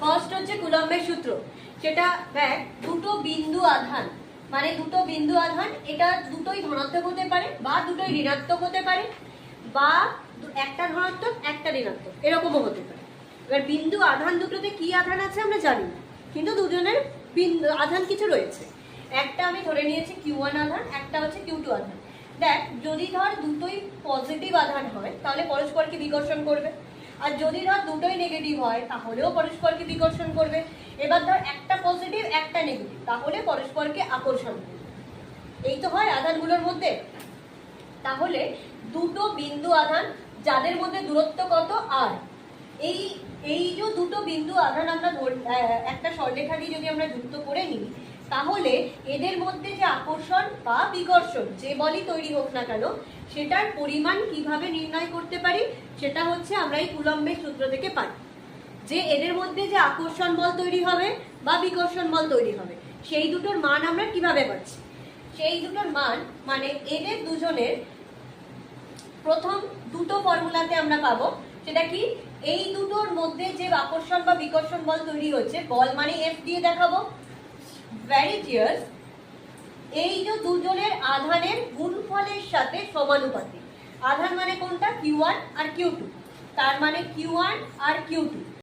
First হচ্ছে কুলম্বের সূত্র, সেটা দেখ দুটো বিন্দু আধান, মানে দুটো বিন্দু আধান, এটা দুটোই ধনাত্মক হতে পারে বা দুটোই ঋণাত্মক হতে পারে বা একটা ধনাত্মক একটা ঋণাত্মক এরকমও হতে পারে। এবার বিন্দু আধান দুটোতে কি আধান আছে আমরা জানি না, কিন্তু দুজনের বিন্দু আধান কিছু রয়েছে। একটা আমি ধরে নিয়েছি Q1 আধান, একটা হচ্ছে Q2 আধান। দেখ যদি ধর দুটোই পজিটিভ আধান হয় তাহলে পরস্পরকে বিকর্ষণ করবে, আর যদি ধর দুটোই নেগেটিভ হয় তাহলেও পরস্পরকে বিকর্ষণ করবে। এবার ধর একটা পজিটিভ একটা নেগেটিভ, তাহলে পরস্পরকে আকর্ষণ করবে। এই তো হয় আধানগুলোর মধ্যে। তাহলে দুটো বিন্দু আধান যাদের মধ্যে দূরত্ব কত আর, এই যে দুটো বিন্দু আধান আমরা একটা সরলরেখা দিয়ে যদি আমরা যুক্ত করে নিই, তাহলে এদের মধ্যে যে আকর্ষণ বা বিকর্ষণ যে বলই তৈরি হোক না কেন, সেটার পরিমাণ কিভাবে নির্ণয় করতে পারি, সেটা হচ্ছে আমরা এই কুলম্বের সূত্র থেকে পাই। যে এদের মধ্যে যে আকর্ষণ বল তৈরি হবে বা বিকর্ষণ বল তৈরি হবে, সেই দুটোর মান আমরা কিভাবে পাচ্ছি। সেই দুটোর মান মানে এদের দুজনের প্রথম দুটো ফর্মুলাতে আমরা পাবো। সেটা কি, এই দুটোর মধ্যে যে আকর্ষণ বা বিকর্ষণ বল তৈরি হচ্ছে, বল মানে F দিয়ে দেখাবো, ভেরি ক্লিয়ার, এই যে দুজনের আধানের গুণফলের সাথে সমানুপাতিক। আধান মানে কোনটা, Q1 আর Q2, তার মানে Q1 আর Q2